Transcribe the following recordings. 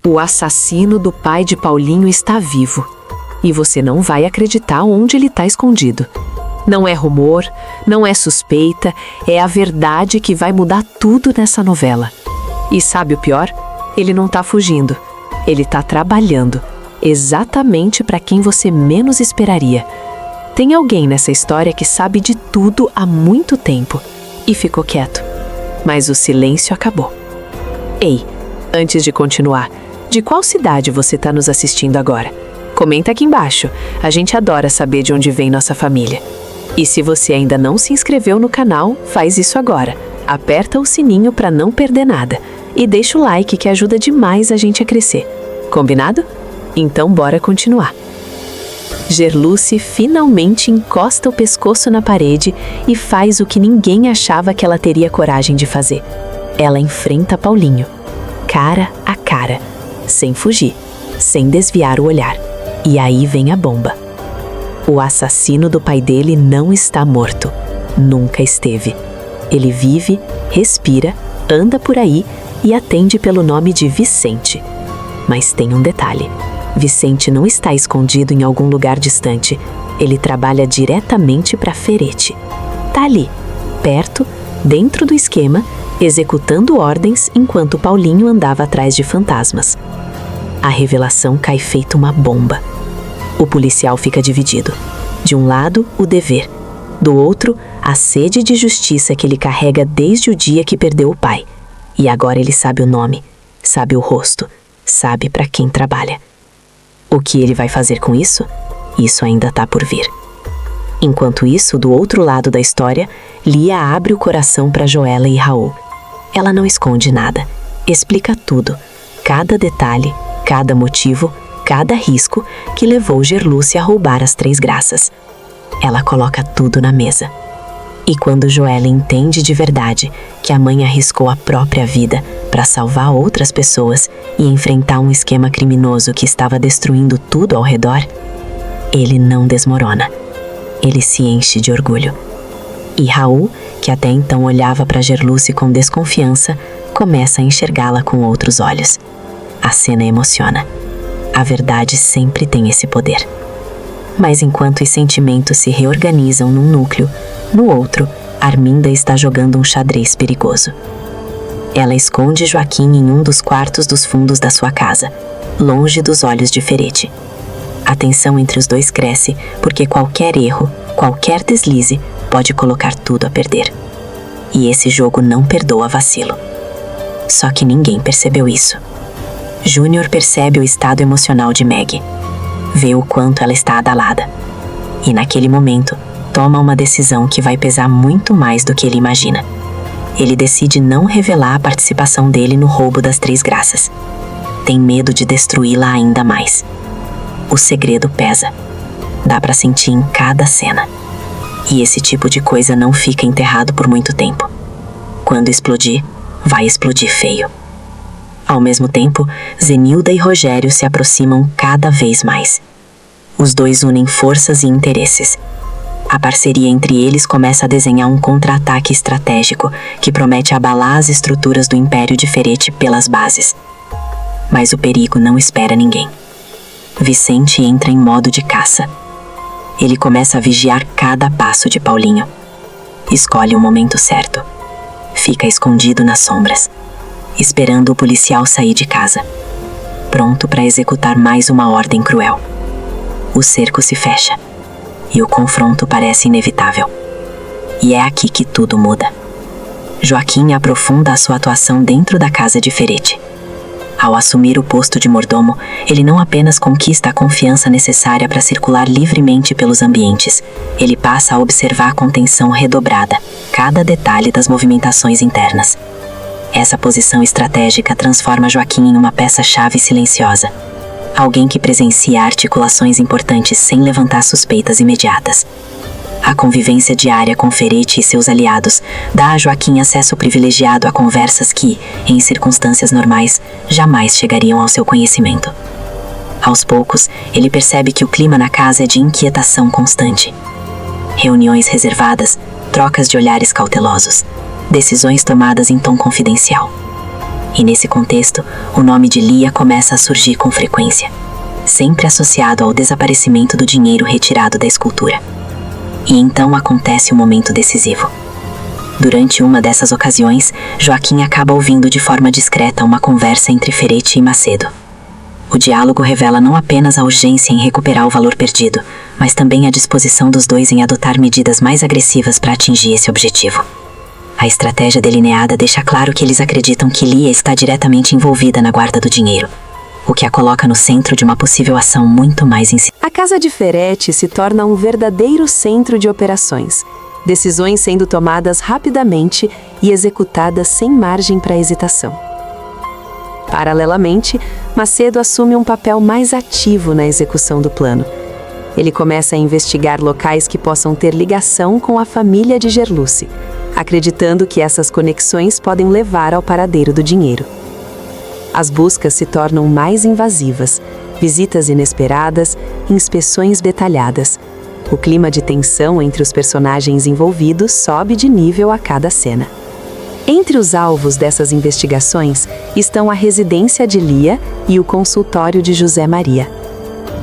O assassino do pai de Paulinho está vivo. E você não vai acreditar onde ele está escondido. Não é rumor, não é suspeita, é a verdade que vai mudar tudo nessa novela. E sabe o pior? Ele não está fugindo. Ele está trabalhando. Exatamente para quem você menos esperaria. Tem alguém nessa história que sabe de tudo há muito tempo e ficou quieto. Mas o silêncio acabou. Ei, antes de continuar, de qual cidade você está nos assistindo agora? Comenta aqui embaixo, a gente adora saber de onde vem nossa família. E se você ainda não se inscreveu no canal, faz isso agora. Aperta o sininho para não perder nada. E deixa o like que ajuda demais a gente a crescer. Combinado? Então bora continuar. Gerluce finalmente encosta o pescoço na parede e faz o que ninguém achava que ela teria coragem de fazer. Ela enfrenta Paulinho, cara a cara, sem fugir, sem desviar o olhar. E aí vem a bomba. O assassino do pai dele não está morto. Nunca esteve. Ele vive, respira, anda por aí e atende pelo nome de Vicente. Mas tem um detalhe. Vicente não está escondido em algum lugar distante. Ele trabalha diretamente para Ferete. Tá ali, perto, dentro do esquema, executando ordens enquanto Paulinho andava atrás de fantasmas. A revelação cai feito uma bomba. O policial fica dividido. De um lado, o dever. Do outro, a sede de justiça que ele carrega desde o dia que perdeu o pai. E agora ele sabe o nome, sabe o rosto, sabe para quem trabalha. O que ele vai fazer com isso? Isso ainda tá por vir. Enquanto isso, do outro lado da história, Lia abre o coração para Joela e Raul. Ela não esconde nada, explica tudo, cada detalhe, cada motivo, cada risco que levou Gerluce a roubar as 3 graças. Ela coloca tudo na mesa. E quando Joela entende de verdade que a mãe arriscou a própria vida para salvar outras pessoas e enfrentar um esquema criminoso que estava destruindo tudo ao redor, ele não desmorona. Ele se enche de orgulho. E Raul, que até então olhava para Gerluce com desconfiança, começa a enxergá-la com outros olhos. A cena emociona. A verdade sempre tem esse poder. Mas enquanto os sentimentos se reorganizam num núcleo, no outro, Arminda está jogando um xadrez perigoso. Ela esconde Joaquim em um dos quartos dos fundos da sua casa, longe dos olhos de Ferete. A tensão entre os dois cresce porque qualquer erro, qualquer deslize, pode colocar tudo a perder. E esse jogo não perdoa vacilo. Só que ninguém percebeu isso. Júnior percebe o estado emocional de Meg. Vê o quanto ela está abalada. E naquele momento, toma uma decisão que vai pesar muito mais do que ele imagina. Ele decide não revelar a participação dele no roubo das 3 graças. Tem medo de destruí-la ainda mais. O segredo pesa. Dá pra sentir em cada cena. E esse tipo de coisa não fica enterrado por muito tempo. Quando explodir, vai explodir feio. Ao mesmo tempo, Zenilda e Rogério se aproximam cada vez mais. Os dois unem forças e interesses. A parceria entre eles começa a desenhar um contra-ataque estratégico que promete abalar as estruturas do Império de Ferete pelas bases. Mas o perigo não espera ninguém. Vicente entra em modo de caça. Ele começa a vigiar cada passo de Paulinho. Escolhe o momento certo. Fica escondido nas sombras, esperando o policial sair de casa, pronto para executar mais uma ordem cruel. O cerco se fecha, e o confronto parece inevitável. E é aqui que tudo muda. Joaquim aprofunda a sua atuação dentro da casa de Ferete. Ao assumir o posto de mordomo, ele não apenas conquista a confiança necessária para circular livremente pelos ambientes, ele passa a observar com atenção redobrada cada detalhe das movimentações internas. Essa posição estratégica transforma Joaquim em uma peça-chave silenciosa. Alguém que presencia articulações importantes sem levantar suspeitas imediatas. A convivência diária com Ferete e seus aliados dá a Joaquim acesso privilegiado a conversas que, em circunstâncias normais, jamais chegariam ao seu conhecimento. Aos poucos, ele percebe que o clima na casa é de inquietação constante. Reuniões reservadas, trocas de olhares cautelosos, decisões tomadas em tom confidencial. E nesse contexto, o nome de Lia começa a surgir com frequência, sempre associado ao desaparecimento do dinheiro retirado da escultura. E então acontece o momento decisivo. Durante uma dessas ocasiões, Joaquim acaba ouvindo de forma discreta uma conversa entre Ferete e Macedo. O diálogo revela não apenas a urgência em recuperar o valor perdido, mas também a disposição dos dois em adotar medidas mais agressivas para atingir esse objetivo. A estratégia delineada deixa claro que eles acreditam que Lia está diretamente envolvida na guarda do dinheiro, o que a coloca no centro de uma possível ação muito mais incisiva. A casa de Ferete se torna um verdadeiro centro de operações, decisões sendo tomadas rapidamente e executadas sem margem para hesitação. Paralelamente, Macedo assume um papel mais ativo na execução do plano. Ele começa a investigar locais que possam ter ligação com a família de Gerluce, acreditando que essas conexões podem levar ao paradeiro do dinheiro. As buscas se tornam mais invasivas, visitas inesperadas, inspeções detalhadas. O clima de tensão entre os personagens envolvidos sobe de nível a cada cena. Entre os alvos dessas investigações estão a residência de Lia e o consultório de José Maria.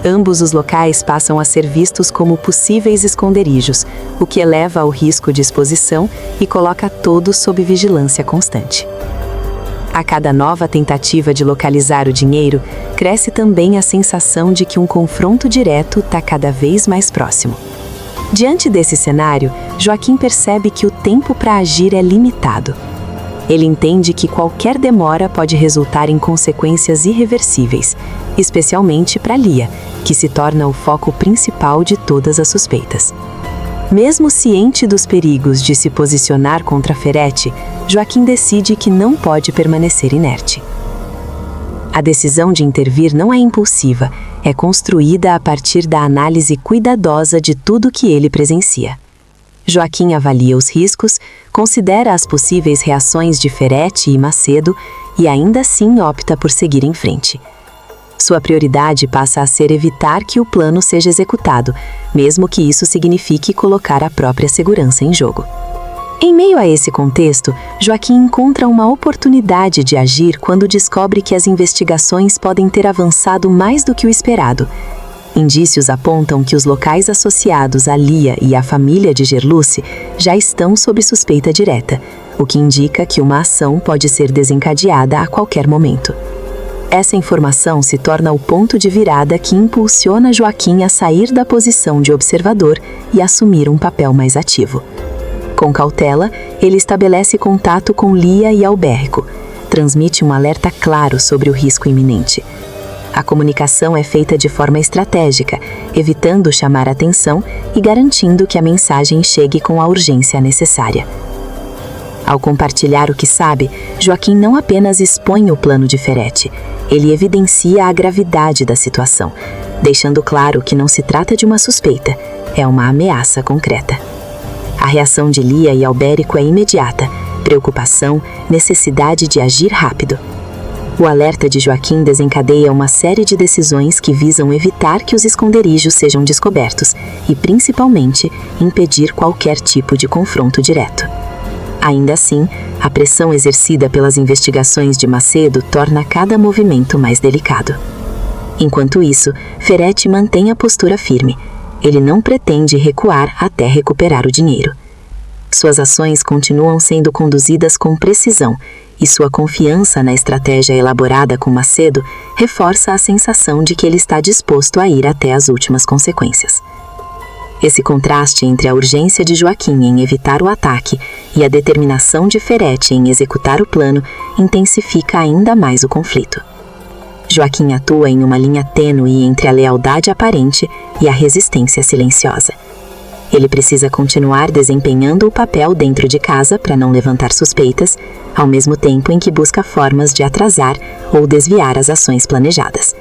Ambos os locais passam a ser vistos como possíveis esconderijos, o que eleva o risco de exposição e coloca todos sob vigilância constante. A cada nova tentativa de localizar o dinheiro, cresce também a sensação de que um confronto direto está cada vez mais próximo. Diante desse cenário, Joaquim percebe que o tempo para agir é limitado. Ele entende que qualquer demora pode resultar em consequências irreversíveis, especialmente para Lia, que se torna o foco principal de todas as suspeitas. Mesmo ciente dos perigos de se posicionar contra Ferete, Joaquim decide que não pode permanecer inerte. A decisão de intervir não é impulsiva, é construída a partir da análise cuidadosa de tudo que ele presencia. Joaquim avalia os riscos, considera as possíveis reações de Ferete e Macedo e ainda assim opta por seguir em frente. Sua prioridade passa a ser evitar que o plano seja executado, mesmo que isso signifique colocar a própria segurança em jogo. Em meio a esse contexto, Joaquim encontra uma oportunidade de agir quando descobre que as investigações podem ter avançado mais do que o esperado. Indícios apontam que os locais associados a Lia e à família de Gerluce já estão sob suspeita direta, o que indica que uma ação pode ser desencadeada a qualquer momento. Essa informação se torna o ponto de virada que impulsiona Joaquim a sair da posição de observador e assumir um papel mais ativo. Com cautela, ele estabelece contato com Lia e Albérico, transmite um alerta claro sobre o risco iminente. A comunicação é feita de forma estratégica, evitando chamar atenção e garantindo que a mensagem chegue com a urgência necessária. Ao compartilhar o que sabe, Joaquim não apenas expõe o plano de Ferete, ele evidencia a gravidade da situação, deixando claro que não se trata de uma suspeita, é uma ameaça concreta. A reação de Lia e Albérico é imediata, preocupação, necessidade de agir rápido. O alerta de Joaquim desencadeia uma série de decisões que visam evitar que os esconderijos sejam descobertos e, principalmente, impedir qualquer tipo de confronto direto. Ainda assim, a pressão exercida pelas investigações de Macedo torna cada movimento mais delicado. Enquanto isso, Ferete mantém a postura firme. Ele não pretende recuar até recuperar o dinheiro. Suas ações continuam sendo conduzidas com precisão e sua confiança na estratégia elaborada com Macedo reforça a sensação de que ele está disposto a ir até as últimas consequências. Esse contraste entre a urgência de Joaquim em evitar o ataque e a determinação de Ferete em executar o plano intensifica ainda mais o conflito. Joaquim atua em uma linha tênue entre a lealdade aparente e a resistência silenciosa. Ele precisa continuar desempenhando o papel dentro de casa para não levantar suspeitas, ao mesmo tempo em que busca formas de atrasar ou desviar as ações planejadas.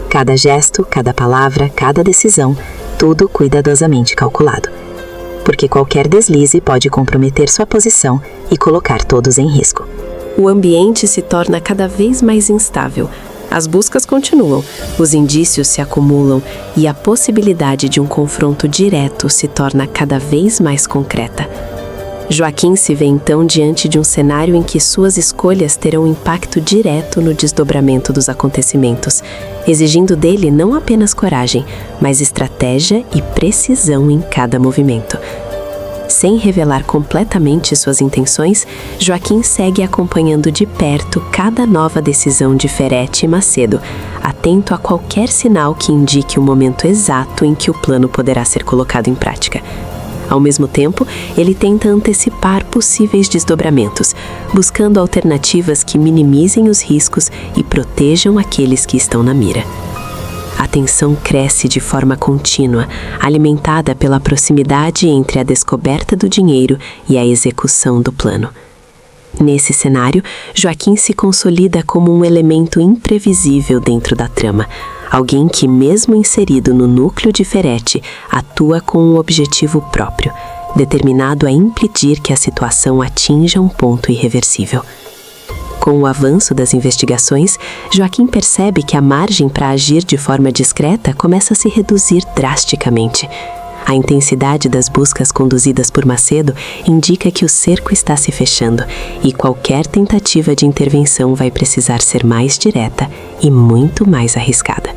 Cada gesto, cada palavra, cada decisão, tudo cuidadosamente calculado. Porque qualquer deslize pode comprometer sua posição e colocar todos em risco. O ambiente se torna cada vez mais instável. As buscas continuam, os indícios se acumulam e a possibilidade de um confronto direto se torna cada vez mais concreta. Joaquim se vê então diante de um cenário em que suas escolhas terão impacto direto no desdobramento dos acontecimentos, exigindo dele não apenas coragem, mas estratégia e precisão em cada movimento. Sem revelar completamente suas intenções, Joaquim segue acompanhando de perto cada nova decisão de Ferete e Macedo, atento a qualquer sinal que indique o momento exato em que o plano poderá ser colocado em prática. Ao mesmo tempo, ele tenta antecipar possíveis desdobramentos, buscando alternativas que minimizem os riscos e protejam aqueles que estão na mira. A tensão cresce de forma contínua, alimentada pela proximidade entre a descoberta do dinheiro e a execução do plano. Nesse cenário, Joaquim se consolida como um elemento imprevisível dentro da trama, alguém que, mesmo inserido no núcleo de Ferete, atua com um objetivo próprio, determinado a impedir que a situação atinja um ponto irreversível. Com o avanço das investigações, Joaquim percebe que a margem para agir de forma discreta começa a se reduzir drasticamente. A intensidade das buscas conduzidas por Macedo indica que o cerco está se fechando e qualquer tentativa de intervenção vai precisar ser mais direta e muito mais arriscada.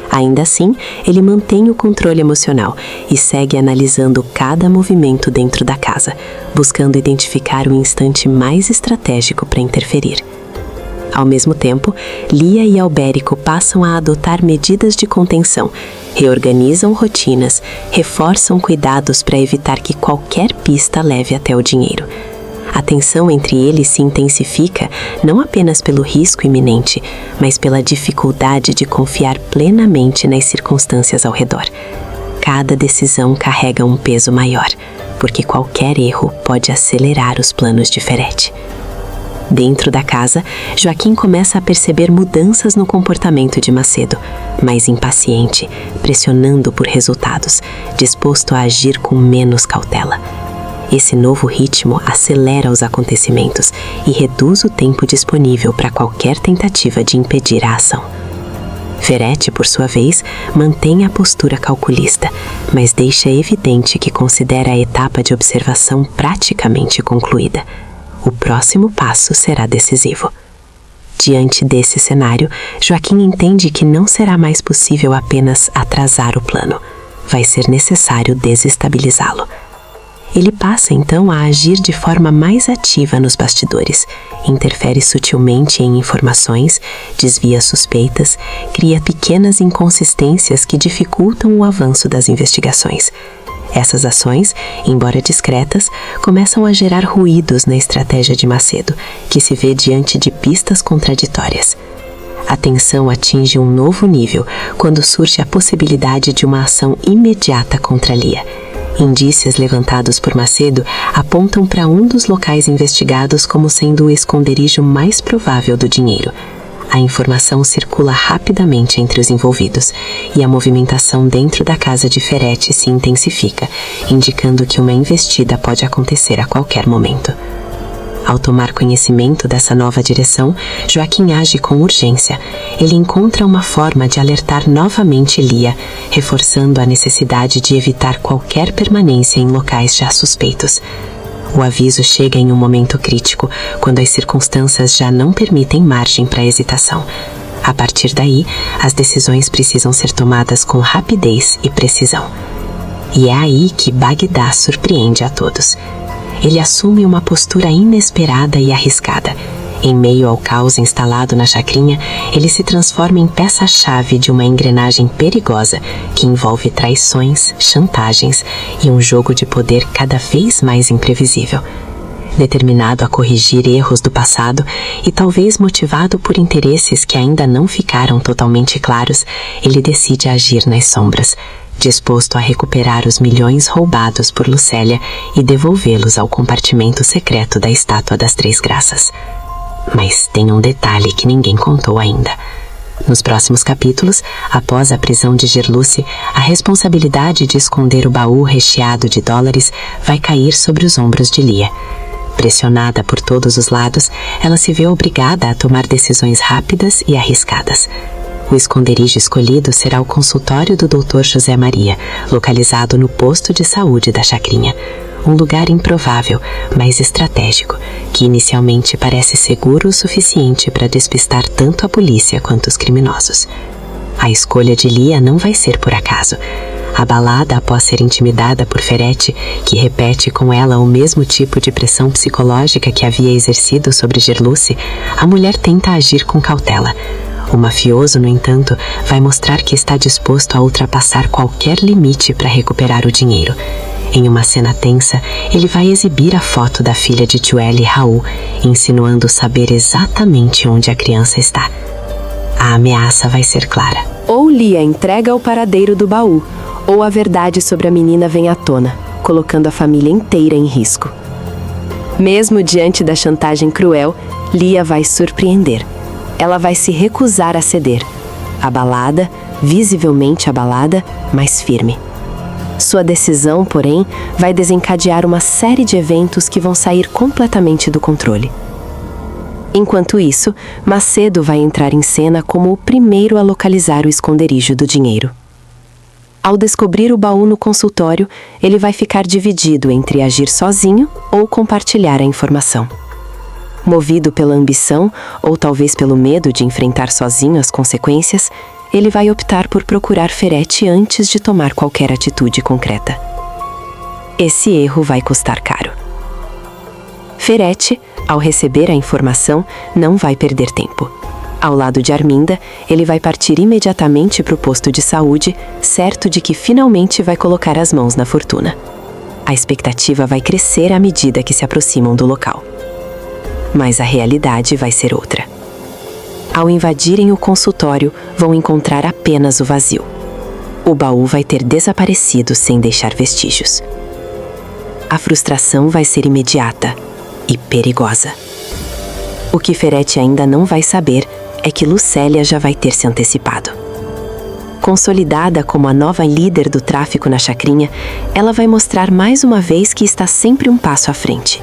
Ainda assim, ele mantém o controle emocional e segue analisando cada movimento dentro da casa, buscando identificar o instante mais estratégico para interferir. Ao mesmo tempo, Lia e Albérico passam a adotar medidas de contenção, reorganizam rotinas, reforçam cuidados para evitar que qualquer pista leve até o dinheiro. A tensão entre eles se intensifica não apenas pelo risco iminente, mas pela dificuldade de confiar plenamente nas circunstâncias ao redor. Cada decisão carrega um peso maior, porque qualquer erro pode acelerar os planos de Ferete. Dentro da casa, Joaquim começa a perceber mudanças no comportamento de Macedo, mais impaciente, pressionando por resultados, disposto a agir com menos cautela. Esse novo ritmo acelera os acontecimentos e reduz o tempo disponível para qualquer tentativa de impedir a ação. Ferete, por sua vez, mantém a postura calculista, mas deixa evidente que considera a etapa de observação praticamente concluída. O próximo passo será decisivo. Diante desse cenário, Joaquim entende que não será mais possível apenas atrasar o plano. Vai ser necessário desestabilizá-lo. Ele passa então a agir de forma mais ativa nos bastidores, interfere sutilmente em informações, desvia suspeitas, cria pequenas inconsistências que dificultam o avanço das investigações. Essas ações, embora discretas, começam a gerar ruídos na estratégia de Macedo, que se vê diante de pistas contraditórias. A tensão atinge um novo nível quando surge a possibilidade de uma ação imediata contra Lia. Indícios levantados por Macedo apontam para um dos locais investigados como sendo o esconderijo mais provável do dinheiro. A informação circula rapidamente entre os envolvidos e a movimentação dentro da casa de Ferete se intensifica, indicando que uma investida pode acontecer a qualquer momento. Ao tomar conhecimento dessa nova direção, Joaquim age com urgência. Ele encontra uma forma de alertar novamente Lia, reforçando a necessidade de evitar qualquer permanência em locais já suspeitos. O aviso chega em um momento crítico, quando as circunstâncias já não permitem margem para hesitação. A partir daí, as decisões precisam ser tomadas com rapidez e precisão. E é aí que Bagdá surpreende a todos. Ele assume uma postura inesperada e arriscada. Em meio ao caos instalado na chacrinha, ele se transforma em peça-chave de uma engrenagem perigosa que envolve traições, chantagens e um jogo de poder cada vez mais imprevisível. Determinado a corrigir erros do passado e talvez motivado por interesses que ainda não ficaram totalmente claros, ele decide agir nas sombras, disposto a recuperar os milhões roubados por Lucélia e devolvê-los ao compartimento secreto da Estátua das Três Graças. Mas tem um detalhe que ninguém contou ainda. Nos próximos capítulos, após a prisão de Gerluce, a responsabilidade de esconder o baú recheado de dólares vai cair sobre os ombros de Lia. Pressionada por todos os lados, ela se vê obrigada a tomar decisões rápidas e arriscadas. O esconderijo escolhido será o consultório do Dr. José Maria, localizado no posto de saúde da chacrinha. um lugar improvável, mas estratégico, que inicialmente parece seguro o suficiente para despistar tanto a polícia quanto os criminosos. A escolha de Lia não vai ser por acaso. Abalada após ser intimidada por Ferretti, que repete com ela o mesmo tipo de pressão psicológica que havia exercido sobre Gerluce, a mulher tenta agir com cautela. O mafioso, no entanto, vai mostrar que está disposto a ultrapassar qualquer limite para recuperar o dinheiro. Em uma cena tensa, ele vai exibir a foto da filha de Joelle, Raul, insinuando saber exatamente onde a criança está. A ameaça vai ser clara. Ou Lia entrega o paradeiro do baú, ou a verdade sobre a menina vem à tona, colocando a família inteira em risco. Mesmo diante da chantagem cruel, Lia vai surpreender. Ela vai se recusar a ceder. Abalada, visivelmente abalada, mas firme. Sua decisão, porém, vai desencadear uma série de eventos que vão sair completamente do controle. Enquanto isso, Macedo vai entrar em cena como o primeiro a localizar o esconderijo do dinheiro. Ao descobrir o baú no consultório, ele vai ficar dividido entre agir sozinho ou compartilhar a informação. Movido pela ambição, ou talvez pelo medo de enfrentar sozinho as consequências, ele vai optar por procurar Ferretti antes de tomar qualquer atitude concreta. Esse erro vai custar caro. Ferretti, ao receber a informação, não vai perder tempo. Ao lado de Arminda, ele vai partir imediatamente para o posto de saúde, certo de que finalmente vai colocar as mãos na fortuna. A expectativa vai crescer à medida que se aproximam do local. Mas a realidade vai ser outra. Ao invadirem o consultório, vão encontrar apenas o vazio. O baú vai ter desaparecido sem deixar vestígios. A frustração vai ser imediata e perigosa. O que Ferretti ainda não vai saber é que Lucélia já vai ter se antecipado. Consolidada como a nova líder do tráfico na chacrinha, ela vai mostrar mais uma vez que está sempre um passo à frente.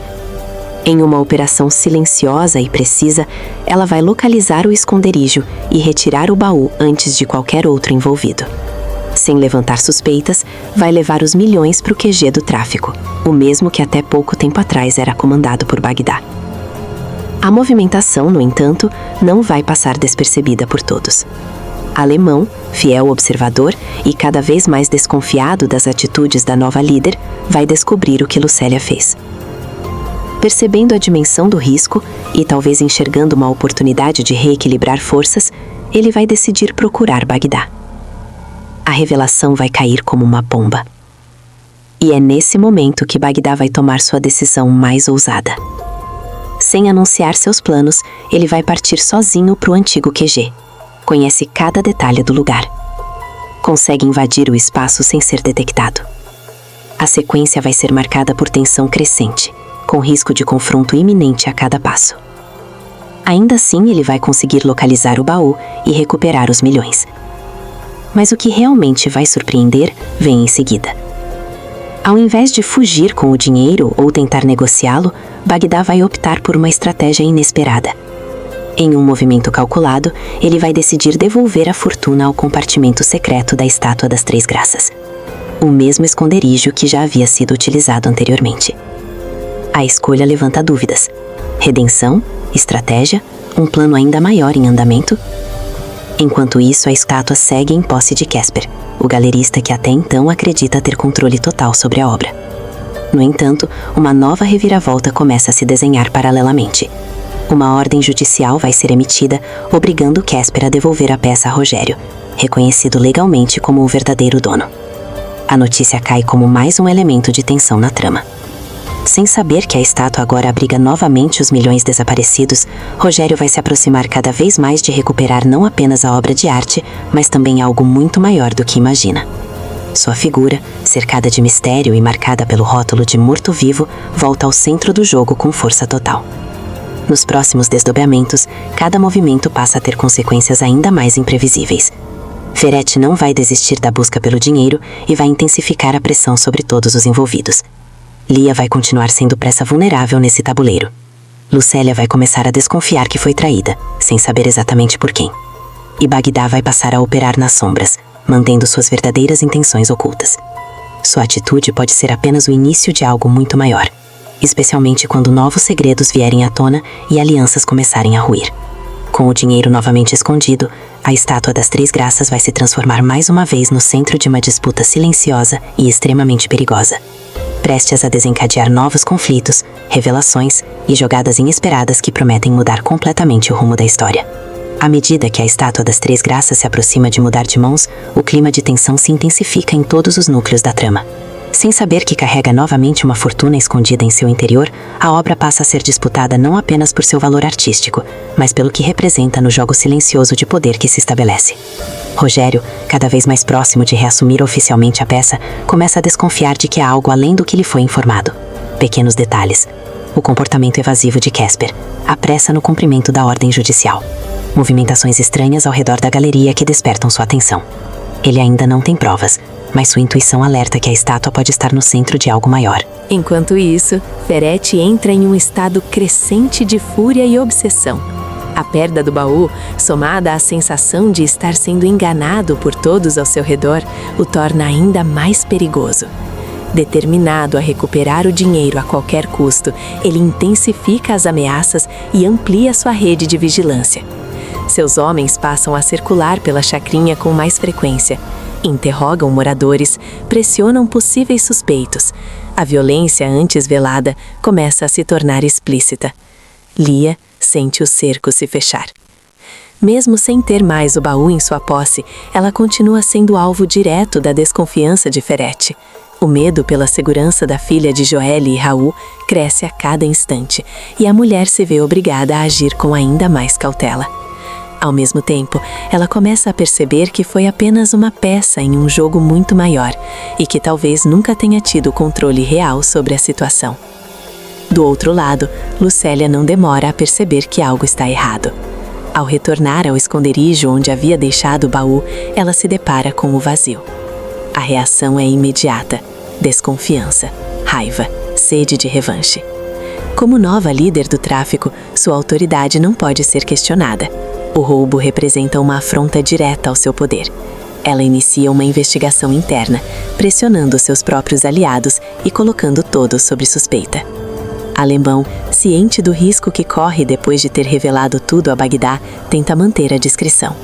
Em uma operação silenciosa e precisa, ela vai localizar o esconderijo e retirar o baú antes de qualquer outro envolvido. Sem levantar suspeitas, vai levar os milhões para o QG do tráfico, o mesmo que até pouco tempo atrás era comandado por Bagdá. A movimentação, no entanto, não vai passar despercebida por todos. Alemão, fiel observador e cada vez mais desconfiado das atitudes da nova líder, vai descobrir o que Lucélia fez. Percebendo a dimensão do risco e talvez enxergando uma oportunidade de reequilibrar forças, ele vai decidir procurar Bagdá. A revelação vai cair como uma bomba. E é nesse momento que Bagdá vai tomar sua decisão mais ousada. Sem anunciar seus planos, ele vai partir sozinho para o antigo QG. Conhece cada detalhe do lugar. Consegue invadir o espaço sem ser detectado. A sequência vai ser marcada por tensão crescente, com risco de confronto iminente a cada passo. Ainda assim, ele vai conseguir localizar o baú e recuperar os milhões. Mas o que realmente vai surpreender vem em seguida. Ao invés de fugir com o dinheiro ou tentar negociá-lo, Bagdá vai optar por uma estratégia inesperada. Em um movimento calculado, ele vai decidir devolver a fortuna ao compartimento secreto da Estátua das Três Graças, o mesmo esconderijo que já havia sido utilizado anteriormente. A escolha levanta dúvidas. Redenção? Estratégia? Um plano ainda maior em andamento? Enquanto isso, a estátua segue em posse de Casper, o galerista que até então acredita ter controle total sobre a obra. No entanto, uma nova reviravolta começa a se desenhar paralelamente. Uma ordem judicial vai ser emitida, obrigando Casper a devolver a peça a Rogério, reconhecido legalmente como o verdadeiro dono. A notícia cai como mais um elemento de tensão na trama. Sem saber que a estátua agora abriga novamente os milhões desaparecidos, Rogério vai se aproximar cada vez mais de recuperar não apenas a obra de arte, mas também algo muito maior do que imagina. Sua figura, cercada de mistério e marcada pelo rótulo de morto-vivo, volta ao centro do jogo com força total. Nos próximos desdobramentos, cada movimento passa a ter consequências ainda mais imprevisíveis. Ferretti não vai desistir da busca pelo dinheiro e vai intensificar a pressão sobre todos os envolvidos. Lia vai continuar sendo peça vulnerável nesse tabuleiro. Lucélia vai começar a desconfiar que foi traída, sem saber exatamente por quem. E Bagdá vai passar a operar nas sombras, mantendo suas verdadeiras intenções ocultas. Sua atitude pode ser apenas o início de algo muito maior, especialmente quando novos segredos vierem à tona e alianças começarem a ruir. Com o dinheiro novamente escondido, a estátua das Três Graças vai se transformar mais uma vez no centro de uma disputa silenciosa e extremamente perigosa, prestes a desencadear novos conflitos, revelações e jogadas inesperadas que prometem mudar completamente o rumo da história. À medida que a estátua das Três Graças se aproxima de mudar de mãos, o clima de tensão se intensifica em todos os núcleos da trama. Sem saber que carrega novamente uma fortuna escondida em seu interior, a obra passa a ser disputada não apenas por seu valor artístico, mas pelo que representa no jogo silencioso de poder que se estabelece. Rogério, cada vez mais próximo de reassumir oficialmente a peça, começa a desconfiar de que há algo além do que lhe foi informado. Pequenos detalhes. O comportamento evasivo de Casper, a pressa no cumprimento da ordem judicial. Movimentações estranhas ao redor da galeria que despertam sua atenção. Ele ainda não tem provas, mas sua intuição alerta que a estátua pode estar no centro de algo maior. Enquanto isso, Ferretti entra em um estado crescente de fúria e obsessão. A perda do baú, somada à sensação de estar sendo enganado por todos ao seu redor, o torna ainda mais perigoso. Determinado a recuperar o dinheiro a qualquer custo, ele intensifica as ameaças e amplia sua rede de vigilância. Seus homens passam a circular pela chacrinha com mais frequência. Interrogam moradores, pressionam possíveis suspeitos. A violência antes velada começa a se tornar explícita. Lia sente o cerco se fechar. Mesmo sem ter mais o baú em sua posse, ela continua sendo alvo direto da desconfiança de Ferretti. O medo pela segurança da filha de Joelle e Raul cresce a cada instante, e a mulher se vê obrigada a agir com ainda mais cautela. Ao mesmo tempo, ela começa a perceber que foi apenas uma peça em um jogo muito maior e que talvez nunca tenha tido controle real sobre a situação. Do outro lado, Lucélia não demora a perceber que algo está errado. Ao retornar ao esconderijo onde havia deixado o baú, ela se depara com o vazio. A reação é imediata: desconfiança, raiva, sede de revanche. Como nova líder do tráfico, sua autoridade não pode ser questionada. O roubo representa uma afronta direta ao seu poder. Ela inicia uma investigação interna, pressionando seus próprios aliados e colocando todos sob suspeita. Alemão, ciente do risco que corre depois de ter revelado tudo a Bagdá, tenta manter a discrição.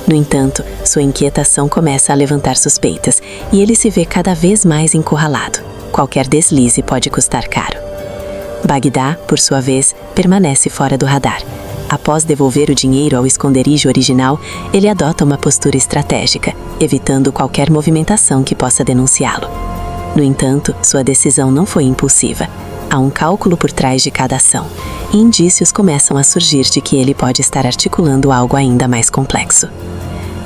No entanto, sua inquietação começa a levantar suspeitas e ele se vê cada vez mais encurralado. Qualquer deslize pode custar caro. Bagdá, por sua vez, permanece fora do radar. Após devolver o dinheiro ao esconderijo original, ele adota uma postura estratégica, evitando qualquer movimentação que possa denunciá-lo. No entanto, sua decisão não foi impulsiva. Há um cálculo por trás de cada ação, e indícios começam a surgir de que ele pode estar articulando algo ainda mais complexo.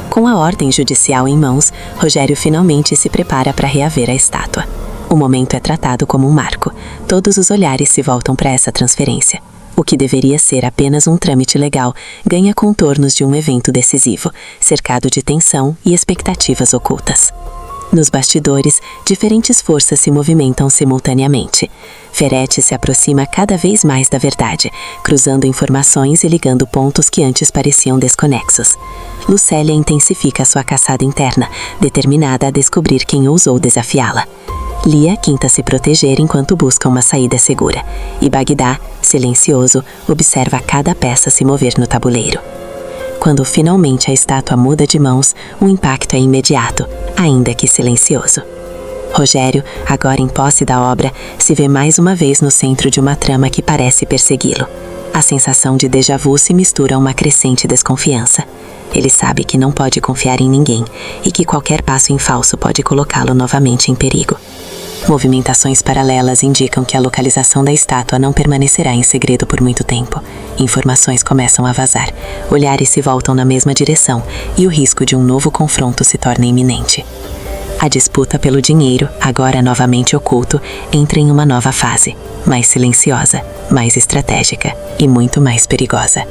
Com a ordem judicial em mãos, Rogério finalmente se prepara para reaver a estátua. O momento é tratado como um marco. Todos os olhares se voltam para essa transferência. O que deveria ser apenas um trâmite legal ganha contornos de um evento decisivo, cercado de tensão e expectativas ocultas. Nos bastidores, diferentes forças se movimentam simultaneamente. Ferretti se aproxima cada vez mais da verdade, cruzando informações e ligando pontos que antes pareciam desconexos. Lucélia intensifica sua caçada interna, determinada a descobrir quem ousou desafiá-la. Lia tenta se proteger enquanto busca uma saída segura, e Bagdá, silencioso, observa cada peça se mover no tabuleiro. Quando finalmente a estátua muda de mãos, o impacto é imediato, ainda que silencioso. Rogério, agora em posse da obra, se vê mais uma vez no centro de uma trama que parece persegui-lo. A sensação de déjà vu se mistura a uma crescente desconfiança. Ele sabe que não pode confiar em ninguém e que qualquer passo em falso pode colocá-lo novamente em perigo. Movimentações paralelas indicam que a localização da estátua não permanecerá em segredo por muito tempo. Informações começam a vazar, olhares se voltam na mesma direção e o risco de um novo confronto se torna iminente. A disputa pelo dinheiro, agora novamente oculto, entra em uma nova fase, mais silenciosa, mais estratégica e muito mais perigosa.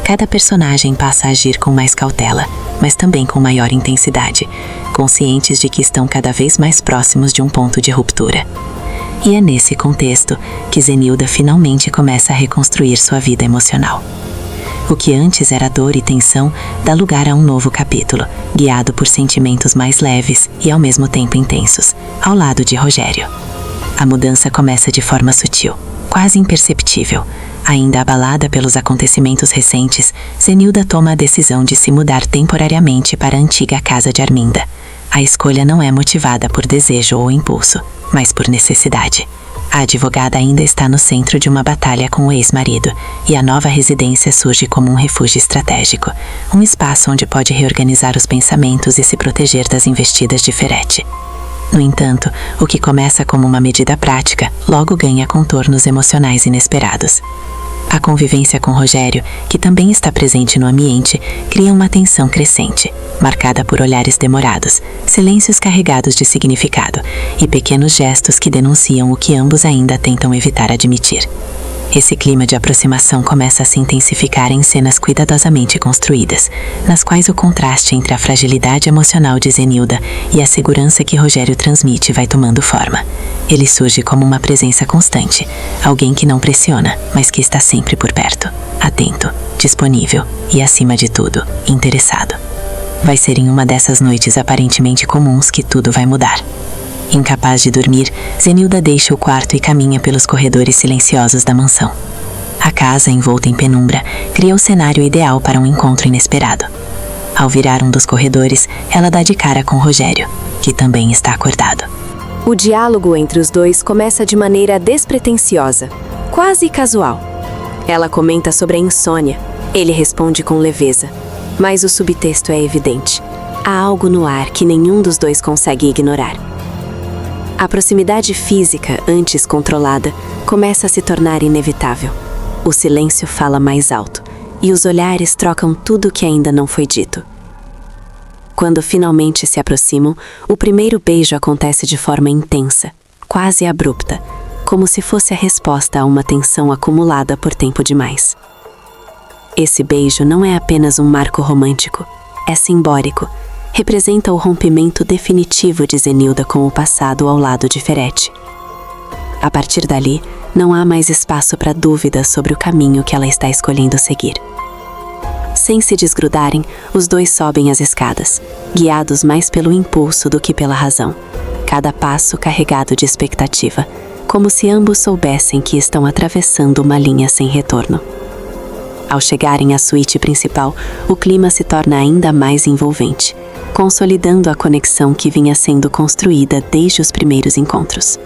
Cada personagem passa a agir com mais cautela, mas também com maior intensidade, conscientes de que estão cada vez mais próximos de um ponto de ruptura. E é nesse contexto que Zenilda finalmente começa a reconstruir sua vida emocional. O que antes era dor e tensão dá lugar a um novo capítulo, guiado por sentimentos mais leves e ao mesmo tempo intensos, ao lado de Rogério. A mudança começa de forma sutil, quase imperceptível. Ainda abalada pelos acontecimentos recentes, Zenilda toma a decisão de se mudar temporariamente para a antiga casa de Arminda. A escolha não é motivada por desejo ou impulso, mas por necessidade. A advogada ainda está no centro de uma batalha com o ex-marido, e a nova residência surge como um refúgio estratégico, um espaço onde pode reorganizar os pensamentos e se proteger das investidas de Ferretti. No entanto, o que começa como uma medida prática, logo ganha contornos emocionais inesperados. A convivência com Rogério, que também está presente no ambiente, cria uma tensão crescente, marcada por olhares demorados, silêncios carregados de significado e pequenos gestos que denunciam o que ambos ainda tentam evitar admitir. Esse clima de aproximação começa a se intensificar em cenas cuidadosamente construídas, nas quais o contraste entre a fragilidade emocional de Zenilda e a segurança que Rogério transmite vai tomando forma. Ele surge como uma presença constante, alguém que não pressiona, mas que está sempre por perto, atento, disponível e, acima de tudo, interessado. Vai ser em uma dessas noites aparentemente comuns que tudo vai mudar. Incapaz de dormir, Zenilda deixa o quarto e caminha pelos corredores silenciosos da mansão. A casa, envolta em penumbra, cria o cenário ideal para um encontro inesperado. Ao virar um dos corredores, ela dá de cara com Rogério, que também está acordado. O diálogo entre os dois começa de maneira despretensiosa, quase casual. Ela comenta sobre a insônia, ele responde com leveza, mas o subtexto é evidente. Há algo no ar que nenhum dos dois consegue ignorar. A proximidade física, antes controlada, começa a se tornar inevitável. O silêncio fala mais alto, e os olhares trocam tudo o que ainda não foi dito. Quando finalmente se aproximam, o primeiro beijo acontece de forma intensa, quase abrupta, como se fosse a resposta a uma tensão acumulada por tempo demais. Esse beijo não é apenas um marco romântico, é simbólico. Representa o rompimento definitivo de Zenilda com o passado ao lado de Ferretti. A partir dali, não há mais espaço para dúvidas sobre o caminho que ela está escolhendo seguir. Sem se desgrudarem, os dois sobem as escadas, guiados mais pelo impulso do que pela razão, cada passo carregado de expectativa, como se ambos soubessem que estão atravessando uma linha sem retorno. Ao chegarem à suíte principal, o clima se torna ainda mais envolvente, consolidando a conexão que vinha sendo construída desde os primeiros encontros.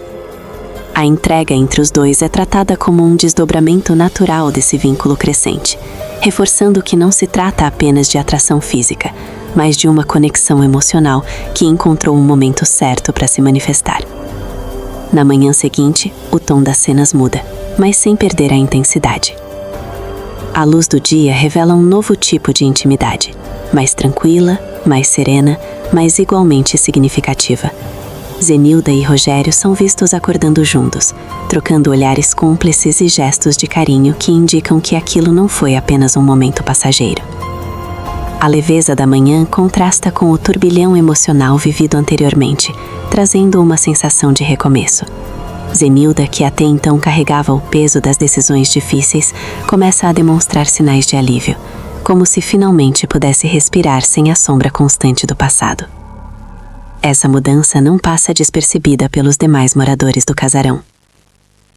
A entrega entre os dois é tratada como um desdobramento natural desse vínculo crescente, reforçando que não se trata apenas de atração física, mas de uma conexão emocional que encontrou um momento certo para se manifestar. Na manhã seguinte, o tom das cenas muda, mas sem perder a intensidade. A luz do dia revela um novo tipo de intimidade, mais tranquila, mais serena, mas igualmente significativa. Zenilda e Rogério são vistos acordando juntos, trocando olhares cúmplices e gestos de carinho que indicam que aquilo não foi apenas um momento passageiro. A leveza da manhã contrasta com o turbilhão emocional vivido anteriormente, trazendo uma sensação de recomeço. Zenilda, que até então carregava o peso das decisões difíceis, começa a demonstrar sinais de alívio, como se finalmente pudesse respirar sem a sombra constante do passado. Essa mudança não passa despercebida pelos demais moradores do casarão.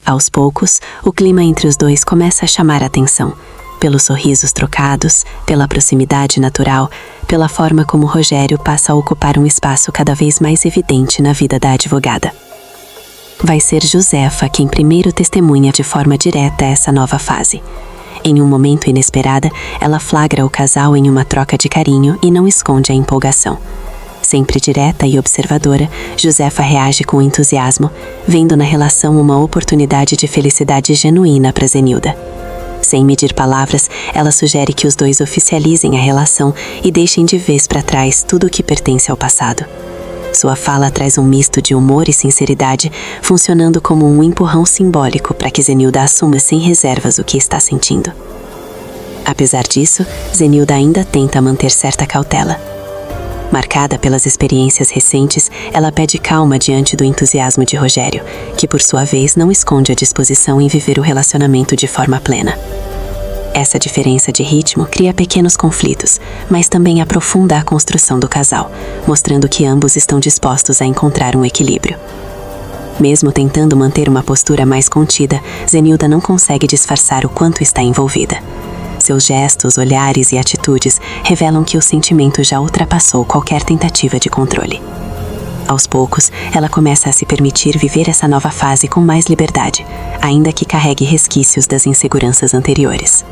Aos poucos, o clima entre os dois começa a chamar a atenção, pelos sorrisos trocados, pela proximidade natural, pela forma como Rogério passa a ocupar um espaço cada vez mais evidente na vida da advogada. Vai ser Josefa quem primeiro testemunha de forma direta essa nova fase. Em um momento inesperado, ela flagra o casal em uma troca de carinho e não esconde a empolgação. Sempre direta e observadora, Josefa reage com entusiasmo, vendo na relação uma oportunidade de felicidade genuína para Zenilda. Sem medir palavras, ela sugere que os dois oficializem a relação e deixem de vez para trás tudo o que pertence ao passado. Sua fala traz um misto de humor e sinceridade, funcionando como um empurrão simbólico para que Zenilda assuma sem reservas o que está sentindo. Apesar disso, Zenilda ainda tenta manter certa cautela. Marcada pelas experiências recentes, ela pede calma diante do entusiasmo de Rogério, que por sua vez não esconde a disposição em viver o relacionamento de forma plena. Essa diferença de ritmo cria pequenos conflitos, mas também aprofunda a construção do casal, mostrando que ambos estão dispostos a encontrar um equilíbrio. Mesmo tentando manter uma postura mais contida, Zenilda não consegue disfarçar o quanto está envolvida. Seus gestos, olhares e atitudes revelam que o sentimento já ultrapassou qualquer tentativa de controle. Aos poucos, ela começa a se permitir viver essa nova fase com mais liberdade, ainda que carregue resquícios das inseguranças anteriores.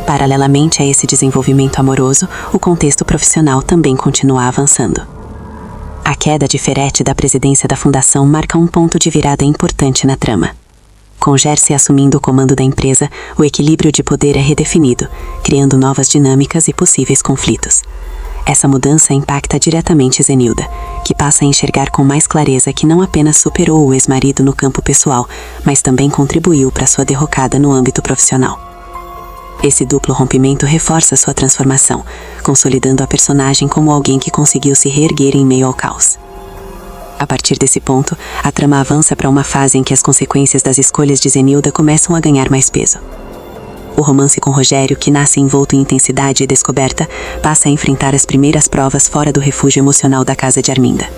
Paralelamente a esse desenvolvimento amoroso, o contexto profissional também continua avançando. A queda de Ferretti da presidência da fundação marca um ponto de virada importante na trama. Com Jersey assumindo o comando da empresa, o equilíbrio de poder é redefinido, criando novas dinâmicas e possíveis conflitos. Essa mudança impacta diretamente Zenilda, que passa a enxergar com mais clareza que não apenas superou o ex-marido no campo pessoal, mas também contribuiu para sua derrocada no âmbito profissional. Esse duplo rompimento reforça sua transformação, consolidando a personagem como alguém que conseguiu se reerguer em meio ao caos. A partir desse ponto, a trama avança para uma fase em que as consequências das escolhas de Zenilda começam a ganhar mais peso. O romance com Rogério, que nasce envolto em intensidade e descoberta, passa a enfrentar as primeiras provas fora do refúgio emocional da casa de Arminda.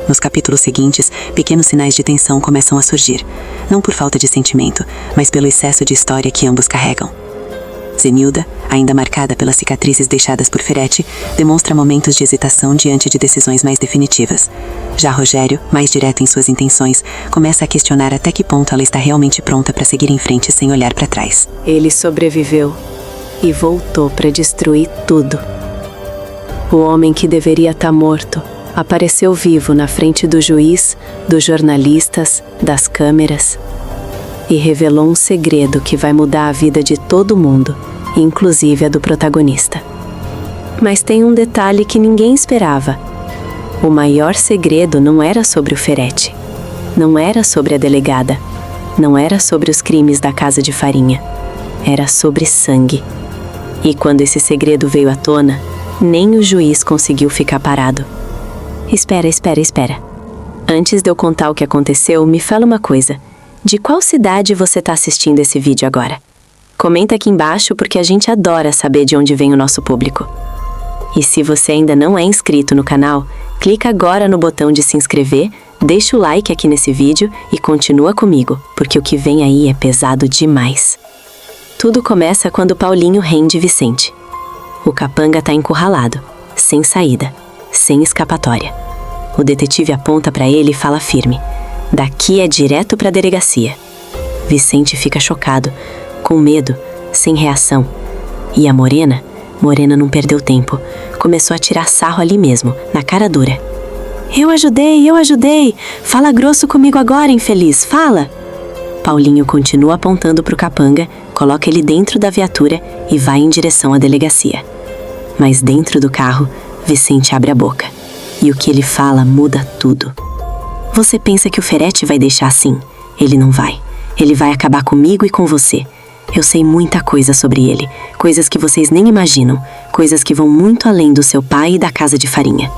Nos capítulos seguintes, pequenos sinais de tensão começam a surgir, não por falta de sentimento, mas pelo excesso de história que ambos carregam. Zenilda, ainda marcada pelas cicatrizes deixadas por Ferretti, demonstra momentos de hesitação diante de decisões mais definitivas. Já Rogério, mais direto em suas intenções, começa a questionar até que ponto ela está realmente pronta para seguir em frente sem olhar para trás. Ele sobreviveu e voltou para destruir tudo. O homem que deveria estar morto apareceu vivo na frente do juiz, dos jornalistas, das câmeras e revelou um segredo que vai mudar a vida de todo mundo, inclusive a do protagonista. Mas tem um detalhe que ninguém esperava. O maior segredo não era sobre o Ferretti, não era sobre a delegada, não era sobre os crimes da casa de farinha, era sobre sangue. E quando esse segredo veio à tona, nem o juiz conseguiu ficar parado. Espera. Antes de eu contar o que aconteceu, me fala uma coisa. De qual cidade você está assistindo esse vídeo agora? Comenta aqui embaixo porque a gente adora saber de onde vem o nosso público. E se você ainda não é inscrito no canal, clica agora no botão de se inscrever, deixa o like aqui nesse vídeo e continua comigo, porque o que vem aí é pesado demais. Tudo começa quando Paulinho rende Vicente. O capanga está encurralado, sem saída, sem escapatória. O detetive aponta para ele e fala firme: daqui é direto para a delegacia. Vicente fica chocado, com medo, sem reação. E a Morena não perdeu tempo. Começou a tirar sarro ali mesmo, na cara dura. Eu ajudei! Fala grosso comigo agora, infeliz, fala! Paulinho continua apontando pro capanga, coloca ele dentro da viatura e vai em direção à delegacia. Mas dentro do carro, Vicente abre a boca. E o que ele fala muda tudo. Você pensa que o Ferretti vai deixar assim? Ele não vai. Ele vai acabar comigo e com você. Eu sei muita coisa sobre ele. Coisas que vocês nem imaginam. Coisas que vão muito além do seu pai e da casa de farinha.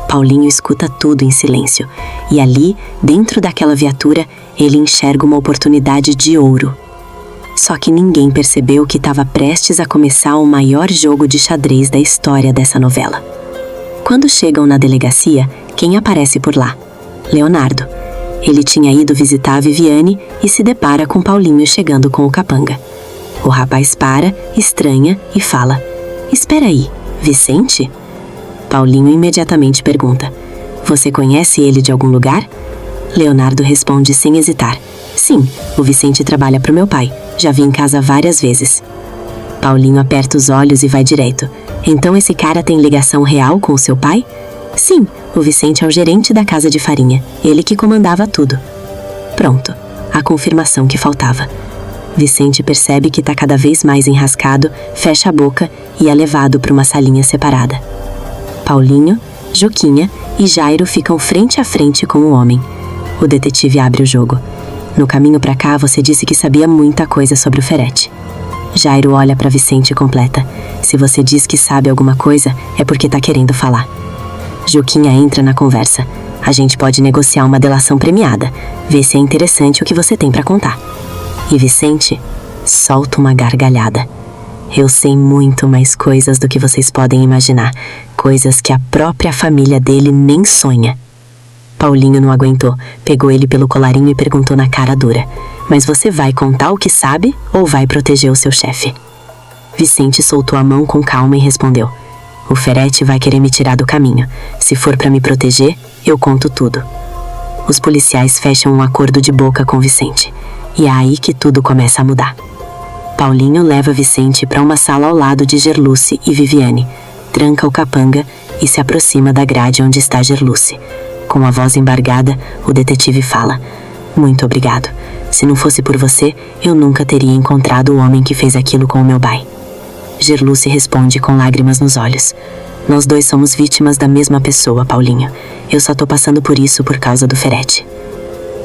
Paulinho escuta tudo em silêncio. E ali, dentro daquela viatura, ele enxerga uma oportunidade de ouro. Só que ninguém percebeu que estava prestes a começar o maior jogo de xadrez da história dessa novela. Quando chegam na delegacia, quem aparece por lá? Leonardo. Ele tinha ido visitar a Viviane e se depara com Paulinho chegando com o capanga. O rapaz para, estranha e fala: Espera aí, Vicente? Paulinho imediatamente pergunta: Você conhece ele de algum lugar? Leonardo responde sem hesitar: Sim, o Vicente trabalha pro meu pai. Já vi em casa várias vezes. Paulinho aperta os olhos e vai direto: Então esse cara tem ligação real com o seu pai? Sim, o Vicente é o gerente da casa de farinha. Ele que comandava tudo. Pronto, a confirmação que faltava. Vicente percebe que está cada vez mais enrascado, fecha a boca e é levado para uma salinha separada. Paulinho, Joquinha e Jairo ficam frente a frente com o homem. O detetive abre o jogo. No caminho para cá, você disse que sabia muita coisa sobre o Ferretti. Jairo olha para Vicente e completa: Se você diz que sabe alguma coisa, é porque tá querendo falar. Joquinha entra na conversa. A gente pode negociar uma delação premiada. Vê se é interessante o que você tem para contar. E Vicente? Solta uma gargalhada. Eu sei muito mais coisas do que vocês podem imaginar. Coisas que a própria família dele nem sonha. Paulinho não aguentou, pegou ele pelo colarinho e perguntou na cara dura: mas você vai contar o que sabe ou vai proteger o seu chefe? Vicente soltou a mão com calma e respondeu: o Ferete vai querer me tirar do caminho. Se for pra me proteger, eu conto tudo. Os policiais fecham um acordo de boca com Vicente. E é aí que tudo começa a mudar. Paulinho leva Vicente para uma sala ao lado de Gerluce e Viviane, tranca o capanga e se aproxima da grade onde está Gerluce. Com a voz embargada, o detetive fala: muito obrigado. Se não fosse por você, eu nunca teria encontrado o homem que fez aquilo com o meu pai. Gerluce responde com lágrimas nos olhos: nós dois somos vítimas da mesma pessoa, Paulinho. Eu só tô passando por isso por causa do Ferete.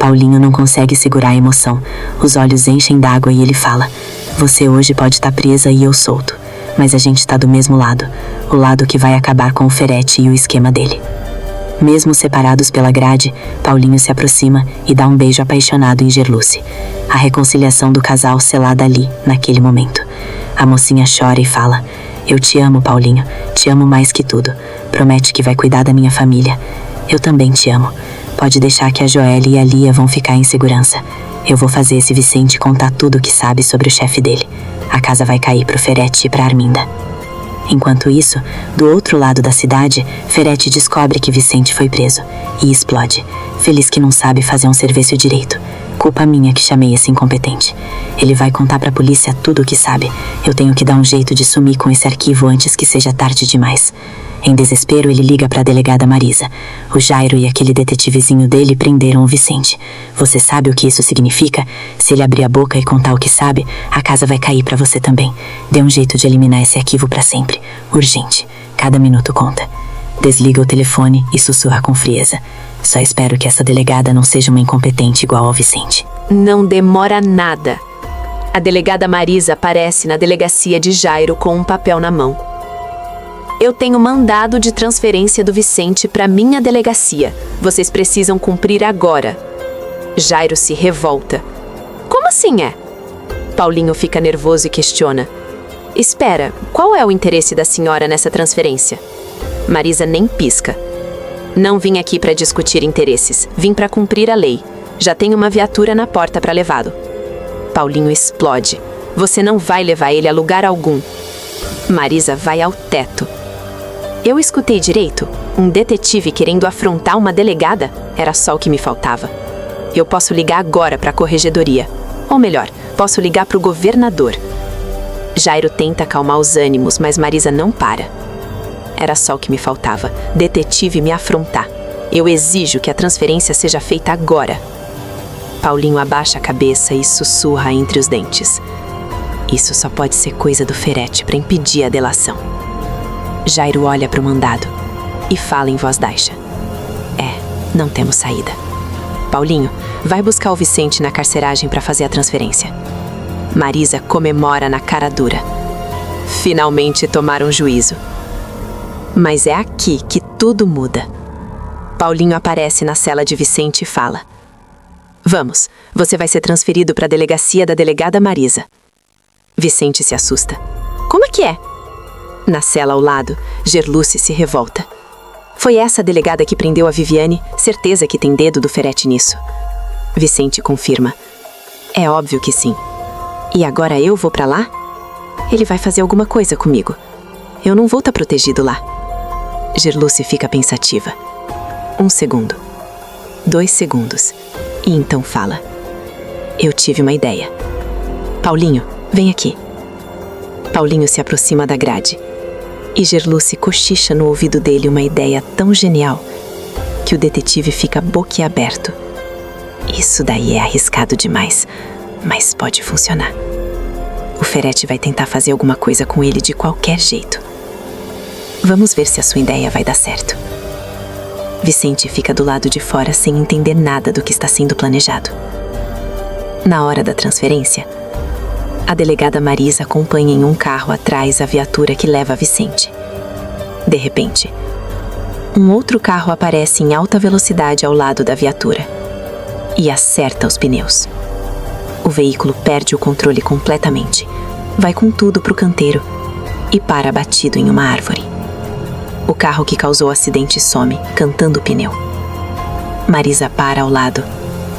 Paulinho não consegue segurar a emoção. Os olhos enchem d'água e ele fala: você hoje pode estar presa e eu solto, mas a gente tá do mesmo lado, o lado que vai acabar com o Ferete e o esquema dele. Mesmo separados pela grade, Paulinho se aproxima e dá um beijo apaixonado em Gerluce. A reconciliação do casal selada ali, naquele momento. A mocinha chora e fala: eu te amo, Paulinho, te amo mais que tudo. Promete que vai cuidar da minha família. Eu também te amo. Pode deixar que a Joelle e a Lia vão ficar em segurança. Eu vou fazer esse Vicente contar tudo o que sabe sobre o chefe dele. A casa vai cair pro Ferete e pra Arminda. Enquanto isso, do outro lado da cidade, Ferete descobre que Vicente foi preso e explode, feliz que não sabe fazer um serviço direito. Culpa minha que chamei esse incompetente. Ele vai contar pra polícia tudo o que sabe. Eu tenho que dar um jeito de sumir com esse arquivo antes que seja tarde demais. Em desespero, ele liga pra delegada Marisa. O Jairo e aquele detetivezinho dele prenderam o Vicente. Você sabe o que isso significa? Se ele abrir a boca e contar o que sabe, a casa vai cair pra você também. Dê um jeito de eliminar esse arquivo pra sempre. Urgente. Cada minuto conta. Desliga o telefone e sussurra com frieza: só espero que essa delegada não seja uma incompetente igual ao Vicente. Não demora nada. A delegada Marisa aparece na delegacia de Jairo com um papel na mão. Eu tenho mandado de transferência do Vicente para minha delegacia. Vocês precisam cumprir agora. Jairo se revolta. Como assim é? Paulinho fica nervoso e questiona: espera, qual é o interesse da senhora nessa transferência? Marisa nem pisca. Não vim aqui para discutir interesses. Vim para cumprir a lei. Já tenho uma viatura na porta para levá-lo. Paulinho explode. Você não vai levar ele a lugar algum. Marisa vai ao teto. Eu escutei direito? Um detetive querendo afrontar uma delegada? Era só o que me faltava. Eu posso ligar agora para a corregedoria. Ou melhor, posso ligar para o governador. Jairo tenta acalmar os ânimos, mas Marisa não para. Era só o que me faltava. Detetive me afrontar. Eu exijo que a transferência seja feita agora. Paulinho abaixa a cabeça e sussurra entre os dentes: isso só pode ser coisa do Ferete para impedir a delação. Jairo olha para o mandado e fala em voz baixa: não temos saída. Paulinho, vai buscar o Vicente na carceragem para fazer a transferência. Marisa comemora na cara dura. Finalmente tomaram juízo. Mas é aqui que tudo muda. Paulinho aparece na cela de Vicente e fala: vamos, você vai ser transferido para a delegacia da delegada Marisa. Vicente se assusta. Como é que é? Na cela ao lado, Gerluce se revolta. Foi essa a delegada que prendeu a Viviane? Certeza que tem dedo do Ferete nisso. Vicente confirma: é óbvio que sim. E agora eu vou pra lá? Ele vai fazer alguma coisa comigo. Eu não vou estar protegido lá. Gerluce fica pensativa. 1 segundo. 2 segundos. E então fala: eu tive uma ideia. Paulinho, vem aqui. Paulinho se aproxima da grade. E Gerluce cochicha no ouvido dele uma ideia tão genial que o detetive fica boquiaberto. Isso daí é arriscado demais, mas pode funcionar. O Ferete vai tentar fazer alguma coisa com ele de qualquer jeito. Vamos ver se a sua ideia vai dar certo. Vicente fica do lado de fora sem entender nada do que está sendo planejado. Na hora da transferência, a delegada Marisa acompanha em um carro atrás a viatura que leva Vicente. De repente, um outro carro aparece em alta velocidade ao lado da viatura e acerta os pneus. O veículo perde o controle completamente. Vai com tudo pro canteiro e para batido em uma árvore. O carro que causou o acidente some, cantando o pneu. Marisa para ao lado,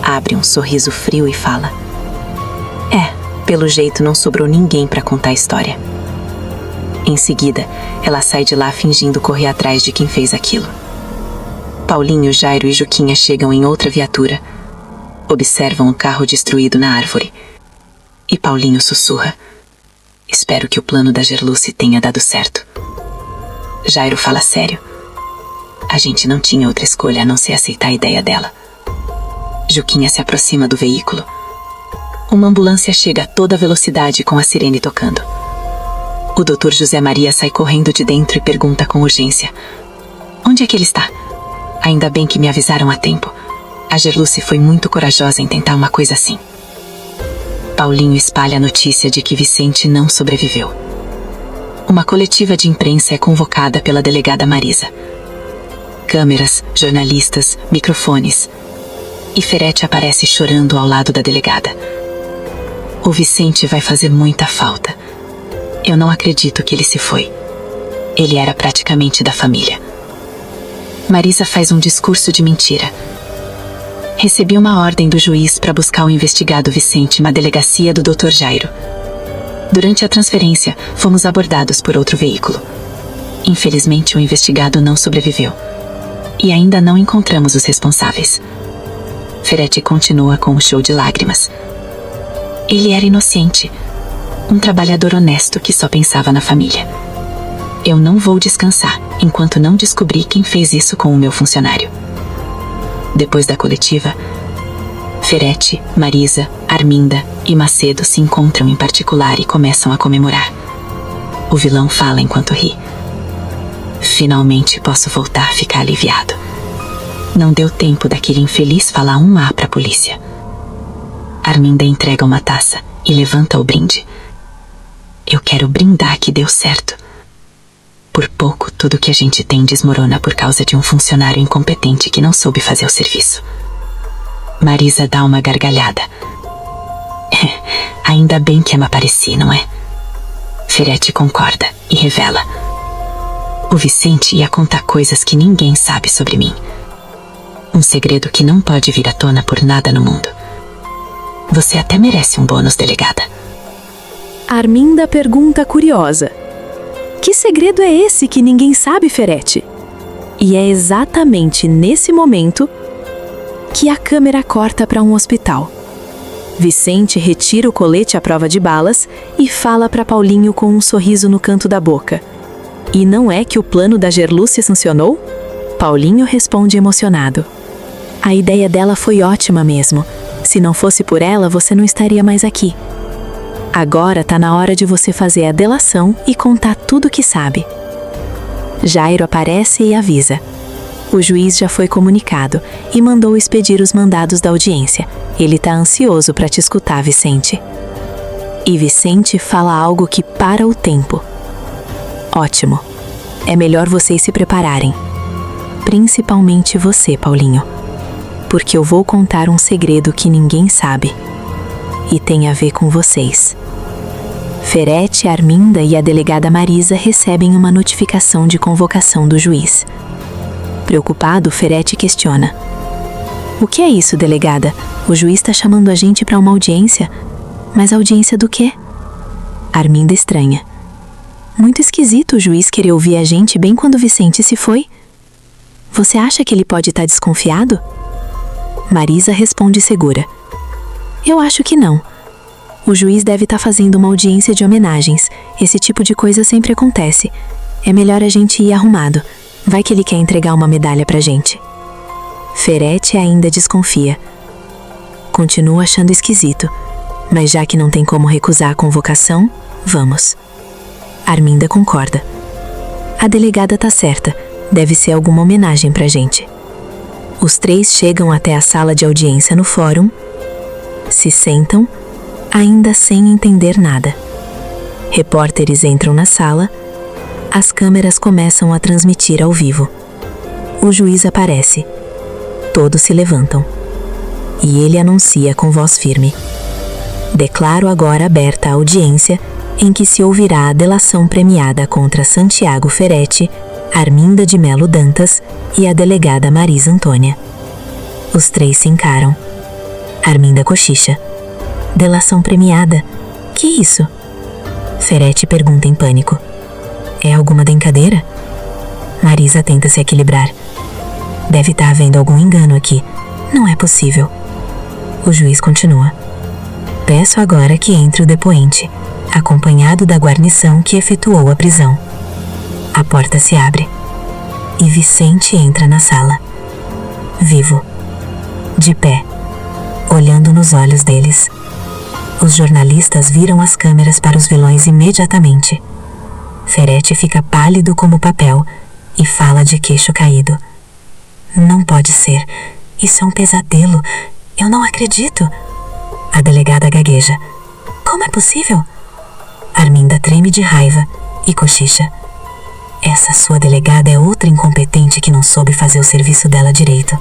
abre um sorriso frio e fala: pelo jeito não sobrou ninguém para contar a história. Em seguida, ela sai de lá fingindo correr atrás de quem fez aquilo. Paulinho, Jairo e Juquinha chegam em outra viatura. Observam o carro destruído na árvore. E Paulinho sussurra: espero que o plano da Gerluce tenha dado certo. Jairo fala sério: a gente não tinha outra escolha a não ser aceitar a ideia dela. Juquinha se aproxima do veículo. Uma ambulância chega a toda velocidade com a sirene tocando. O Dr. José Maria sai correndo de dentro e pergunta com urgência: onde é que ele está? Ainda bem que me avisaram a tempo. A Gerluce foi muito corajosa em tentar uma coisa assim. Paulinho espalha a notícia de que Vicente não sobreviveu. Uma coletiva de imprensa é convocada pela delegada Marisa. Câmeras, jornalistas, microfones. E Ferete aparece chorando ao lado da delegada. O Vicente vai fazer muita falta. Eu não acredito que ele se foi. Ele era praticamente da família. Marisa faz um discurso de mentira. Recebi uma ordem do juiz para buscar o investigado Vicente na delegacia do Dr. Jairo. Durante a transferência, fomos abordados por outro veículo. Infelizmente, o investigado não sobreviveu. E ainda não encontramos os responsáveis. Ferete continua com um show de lágrimas. Ele era inocente. Um trabalhador honesto que só pensava na família. Eu não vou descansar enquanto não descobrir quem fez isso com o meu funcionário. Depois da coletiva, Ferete, Marisa, Arminda e Macedo se encontram em particular e começam a comemorar. O vilão fala enquanto ri: finalmente posso voltar a ficar aliviado. Não deu tempo daquele infeliz falar um A pra polícia. Arminda entrega uma taça e levanta o brinde. Eu quero brindar que deu certo. Por pouco, tudo que a gente tem desmorona por causa de um funcionário incompetente que não soube fazer o serviço. Marisa dá uma gargalhada. Ainda bem que eu me apareci, não é? Ferete concorda e revela: o Vicente ia contar coisas que ninguém sabe sobre mim. Um segredo que não pode vir à tona por nada no mundo. Você até merece um bônus, delegada. Arminda pergunta curiosa: que segredo é esse que ninguém sabe, Ferete? E é exatamente nesse momento que a câmera corta para um hospital. Vicente retira o colete à prova de balas e fala para Paulinho com um sorriso no canto da boca: e não é que o plano da Gerluce funcionou? Paulinho responde emocionado: a ideia dela foi ótima mesmo. Se não fosse por ela, você não estaria mais aqui. Agora tá na hora de você fazer a delação e contar tudo o que sabe. Jairo aparece e avisa: o juiz já foi comunicado e mandou expedir os mandados da audiência. Ele tá ansioso para te escutar, Vicente. E Vicente fala algo que para o tempo: ótimo. É melhor vocês se prepararem. Principalmente você, Paulinho. Porque eu vou contar um segredo que ninguém sabe. E tem a ver com vocês. Ferete, Arminda e a delegada Marisa recebem uma notificação de convocação do juiz. Preocupado, Ferete questiona: o que é isso, delegada? O juiz está chamando a gente para uma audiência. Mas audiência do quê? Arminda estranha: muito esquisito o juiz querer ouvir a gente bem quando Vicente se foi. Você acha que ele pode estar desconfiado? Marisa responde segura: eu acho que não. O juiz deve estar fazendo uma audiência de homenagens. Esse tipo de coisa sempre acontece. É melhor a gente ir arrumado. Vai que ele quer entregar uma medalha pra gente. Ferete ainda desconfia. Continua achando esquisito. Mas já que não tem como recusar a convocação, vamos. Arminda concorda. A delegada tá certa. Deve ser alguma homenagem pra gente. Os três chegam até a sala de audiência no fórum, se sentam, ainda sem entender nada. Repórteres entram na sala, as câmeras começam a transmitir ao vivo. O juiz aparece. Todos se levantam. E ele anuncia com voz firme: Declaro agora aberta a audiência em que se ouvirá a delação premiada contra Santiago Ferretti, Arminda de Melo Dantas e a delegada Marisa Antônia. Os três se encaram. Arminda cochicha. Delação premiada? Que isso? Ferretti pergunta em pânico. É alguma brincadeira? Marisa tenta se equilibrar. Deve estar havendo algum engano aqui. Não é possível. O juiz continua. Peço agora que entre o depoente, acompanhado da guarnição que efetuou a prisão. A porta se abre e Vicente entra na sala. Vivo. De pé, olhando nos olhos deles. Os jornalistas viram as câmeras para os vilões imediatamente. Ferretti fica pálido como papel e fala de queixo caído. Não pode ser. Isso é um pesadelo. Eu não acredito. A delegada gagueja. Como é possível? Arminda treme de raiva e cochicha. Essa sua delegada é outra incompetente que não soube fazer o serviço dela direito.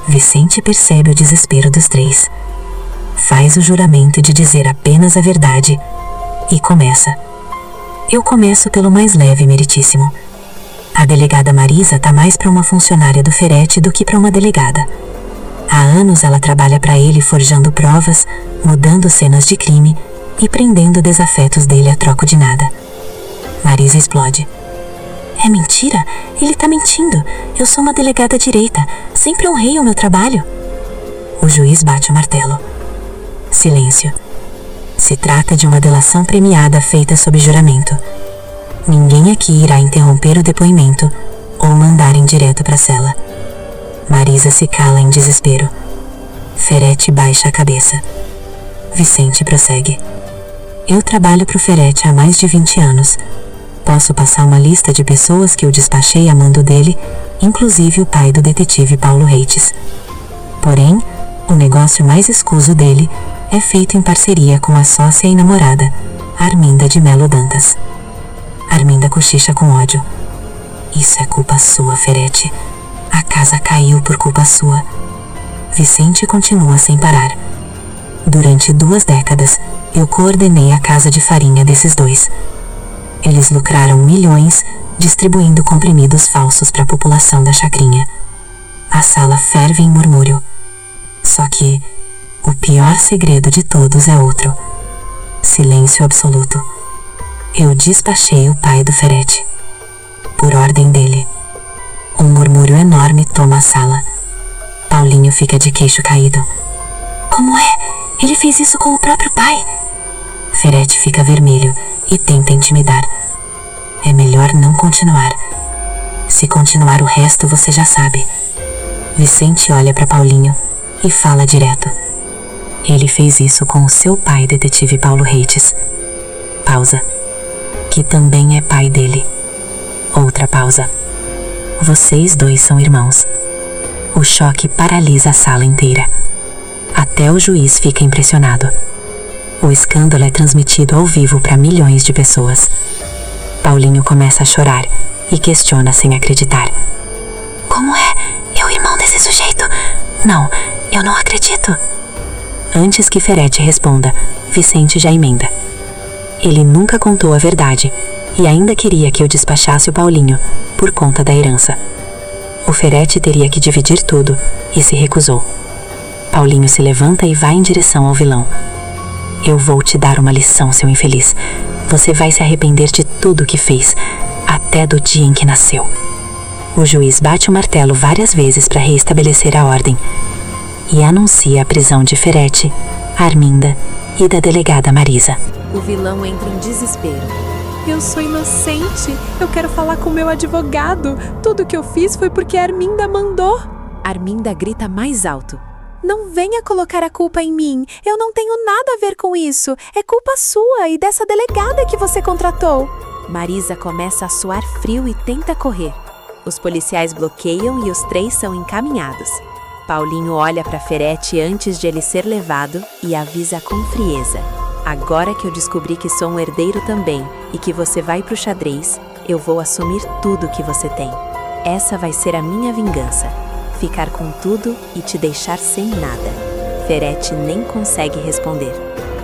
Vicente percebe o desespero dos três. Faz o juramento de dizer apenas a verdade e começa. Eu começo pelo mais leve, meritíssimo. A delegada Marisa tá mais para uma funcionária do Ferretti do que para uma delegada. Há anos ela trabalha para ele forjando provas, mudando cenas de crime e prendendo desafetos dele a troco de nada. Marisa explode. É mentira? Ele tá mentindo. Eu sou uma delegada direita. Sempre honrei o meu trabalho. O juiz bate o martelo. Silêncio. Se trata de uma delação premiada feita sob juramento. Ninguém aqui irá interromper o depoimento ou mandarem direto para a cela. Marisa se cala em desespero. Ferretti baixa a cabeça. Vicente prossegue. Eu trabalho para o Ferretti há mais de 20 anos. Posso passar uma lista de pessoas que eu despachei a mando dele, inclusive o pai do detetive Paulo Reites. Porém, o negócio mais escuso dele é feito em parceria com a sócia e namorada, Arminda de Melo Dantas. Arminda cochicha com ódio. Isso é culpa sua, Ferretti. A casa caiu por culpa sua. Vicente continua sem parar. Durante 2 décadas, eu coordenei a casa de farinha desses dois. Eles lucraram milhões distribuindo comprimidos falsos para a população da chacrinha. A sala ferve em murmúrio. Só que o pior segredo de todos é outro. Silêncio absoluto. Eu despachei o pai do Ferretti. Por ordem dele. Um murmúrio enorme toma a sala. Paulinho fica de queixo caído. Como é? Ele fez isso com o próprio pai? Ferretti fica vermelho e tenta intimidar. É melhor não continuar. Se continuar o resto você já sabe. Vicente olha para Paulinho e fala direto. Ele fez isso com o seu pai, detetive Paulo Reites. Pausa. Que também é pai dele. Outra pausa. Vocês dois são irmãos. O choque paralisa a sala inteira. Até o juiz fica impressionado. O escândalo é transmitido ao vivo para milhões de pessoas. Paulinho começa a chorar e questiona sem acreditar. Como é? É o irmão desse sujeito? Não, eu não acredito. Antes que Ferretti responda, Vicente já emenda. Ele nunca contou a verdade e ainda queria que eu despachasse o Paulinho por conta da herança. O Ferretti teria que dividir tudo e se recusou. Paulinho se levanta e vai em direção ao vilão. Eu vou te dar uma lição, seu infeliz. Você vai se arrepender de tudo que fez, até do dia em que nasceu. O juiz bate o martelo várias vezes para reestabelecer a ordem e anuncia a prisão de Ferretti, Arminda e da delegada Marisa. O vilão entra em desespero. Eu sou inocente. Eu quero falar com meu advogado. Tudo que eu fiz foi porque a Arminda mandou. Arminda grita mais alto. Não venha colocar a culpa em mim. Eu não tenho nada a ver com isso. É culpa sua e dessa delegada que você contratou. Marisa começa a suar frio e tenta correr. Os policiais bloqueiam e os 3 são encaminhados. Paulinho olha para Ferretti antes de ele ser levado e avisa com frieza. Agora que eu descobri que sou um herdeiro também e que você vai pro xadrez, eu vou assumir tudo que você tem. Essa vai ser a minha vingança. Ficar com tudo e te deixar sem nada. Ferretti nem consegue responder.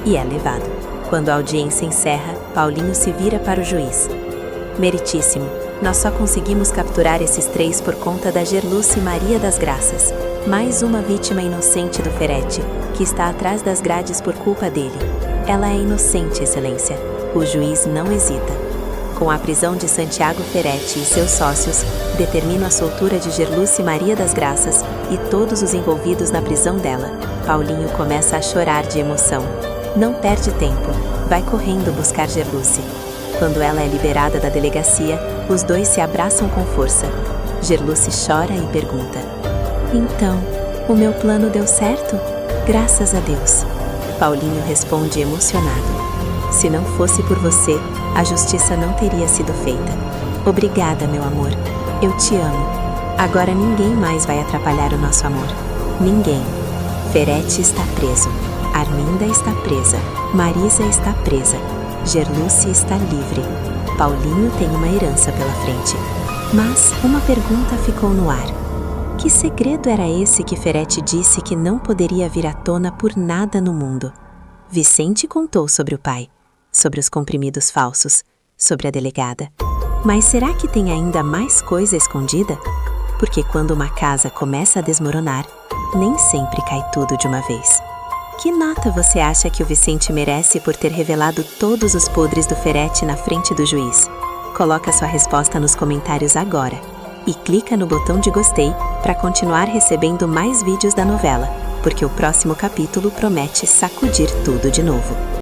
e é levado. Quando a audiência encerra, Paulinho se vira para o juiz. Meritíssimo, nós só conseguimos capturar esses 3 por conta da Gerluce Maria das Graças, mais uma vítima inocente do Ferete, que está atrás das grades por culpa dele. Ela é inocente, Excelência. O juiz não hesita. Com a prisão de Santiago Ferete e seus sócios, determino a soltura de Gerluce Maria das Graças e todos os envolvidos na prisão dela. Paulinho começa a chorar de emoção. Não perde tempo, vai correndo buscar Gerluce. Quando ela é liberada da delegacia, os dois se abraçam com força. Gerluce chora e pergunta: então, o meu plano deu certo? Graças a Deus. Paulinho responde emocionado: se não fosse por você, a justiça não teria sido feita. Obrigada, meu amor. Eu te amo. Agora ninguém mais vai atrapalhar o nosso amor. Ninguém. Ferete está preso. Arminda está presa. Marisa está presa. Gerluce está livre. Paulinho tem uma herança pela frente. Mas uma pergunta ficou no ar. Que segredo era esse que Ferete disse que não poderia vir à tona por nada no mundo? Vicente contou sobre o pai, sobre os comprimidos falsos, sobre a delegada. Mas será que tem ainda mais coisa escondida? Porque quando uma casa começa a desmoronar, nem sempre cai tudo de uma vez. Que nota você acha que o Vicente merece por ter revelado todos os podres do Ferete na frente do juiz? Coloca sua resposta nos comentários agora e clica no botão de gostei para continuar recebendo mais vídeos da novela, porque o próximo capítulo promete sacudir tudo de novo.